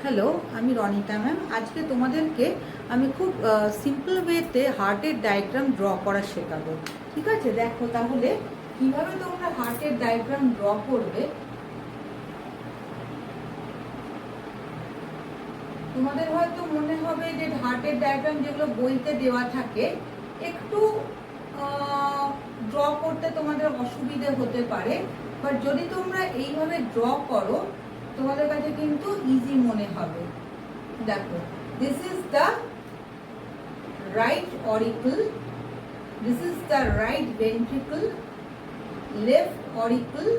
Hello, আমি Ronita ma'am. আজকে তোমাদেরকে আমি খুব সিম্পল ওয়েতে হার্টের ডায়াগ্রাম ড্র করা শেখাবো। ঠিক আছে, দেখো তাহলে কিভাবে তোমরা হার্টের ডায়াগ্রাম ড্র করবে। তোমাদের হয়তো মনে হবে যে হার্টের ডায়াগ্রাম যেগুলো বইতে দেওয়া থাকে একটু ড্র করতে তোমাদের অসুবিধে হতে পারে, বাট যদি তোমরা এইভাবে ড্র করো তোমাদের কাছে কিন্তু ইজি মনে হবে। দেখো, this is the right auricle, this is the right ventricle, left auricle,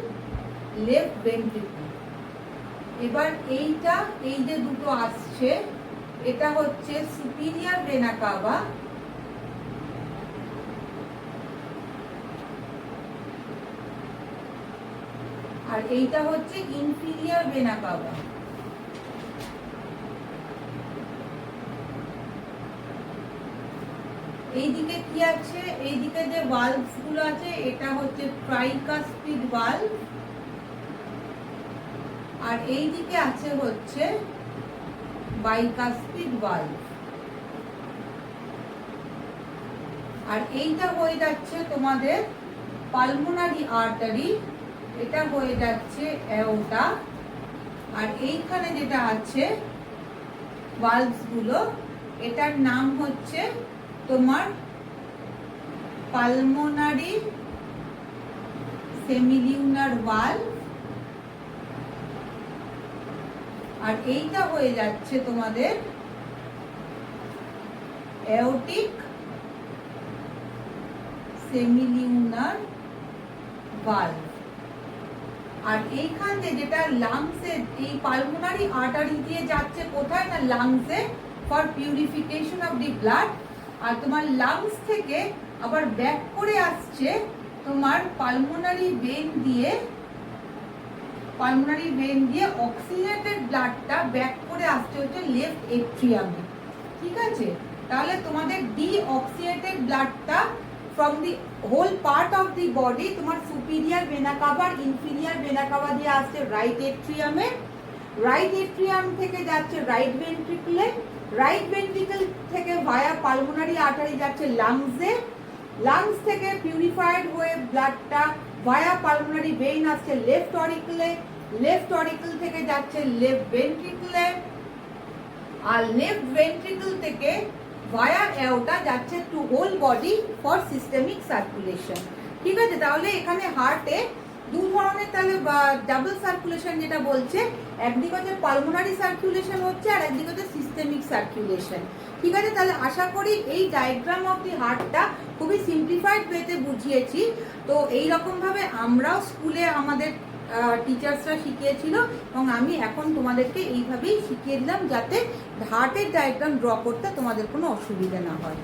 left ventricle। এবার এইটা, এই যে দুটো আসছে এটা হচ্ছে সুপিরিয়র ভেনা কাভা, আর এইটা হচ্ছে ইনফিরিয়র ভেনা কাভা। এইদিকে কি আছে, এইদিকে যে ভালভস গুলো আছে এটা হচ্ছে ট্রাইকাসপিড ভালভ, আর এইদিকে আছে হচ্ছে বাইকাসপিড ভালভ। আর এইটা হয়ে যাচ্ছে তোমাদের পালমোনারি আর্টারি, এটা হয়ে যাচ্ছে অ্যাওর্টা, আর এইখানে যেটা আছে ভালভস গুলো এটার নাম হচ্ছে তোমার পালমোনারি সেমিলিউনার ভালভ, আর এইটা হয়ে যাচ্ছে তোমাদের অ্যাওর্টিক সেমিলিউনার ভালভ। আর এইখানে যেটা লাংসে, এই পালমোনারি আর্টারি দিয়ে যাচ্ছে কোথায় না লাংসে, for purification of the blood. আর তোমার লাংস থেকে আবার ব্যাক করে আসছে তোমার পালমোনারি ভেন দিয়ে, অক্সিজেনেটেড ব্লাডটা ব্যাক করে আসছে হচ্ছে লেফট এট্রিয়ামে। ঠিক আছে, তাহলে তোমাদের ডিঅক্সিজেনেটেড ব্লাডটা from the whole part of the body তোমার superior vena cava, inferior vena cava দিয়ে আসছে রাইট এট্রিয়ামে, রাইট এট্রিয়াম থেকে যাচ্ছে রাইট ভেন্ট্রিকলে, রাইট ভেন্ট্রিকল থেকে ভায়া পালমোনারি আর্টারি যাচ্ছে লাংসে, লাংস থেকে পিউরিফাইড হয়ে ব্লাডটা ভায়া পালমোনারি ভেইন আসছে লেফট অরিকলে, লেফট অরিকল থেকে যাচ্ছে লেফট ভেন্ট্রিকলে, আর লেফট ভেন্ট্রিকল থেকে ভায়া অ্যাওর্টা যাচ্ছে to whole body for systemic circulation. ঠিক আছে, তাহলে এখানে হার্টে দু ধরনের তাহলে ডাবল সার্কুলেশন যেটা বলছে, একদিকে হচ্ছে পালমোনারি সার্কুলেশন হচ্ছে আর একদিকে হচ্ছে সিস্টেমিক সার্কুলেশন। ঠিক আছে, তাহলে আশা করি এই ডায়াগ্রাম অফ দি হার্টটা খুবই সিম্পলিফাইড ওয়েতে বুঝিয়েছি। তো এইরকম ভাবে আমরাও স্কুলে আমাদের টিচার্সরা শিখিয়েছিল এবং আমি এখন তোমাদেরকে এইভাবেই শিখিয়ে দিলাম যাতে হার্টের ডায়াগ্রাম ড্র করতে তোমাদের কোনো অসুবিধা না হয়।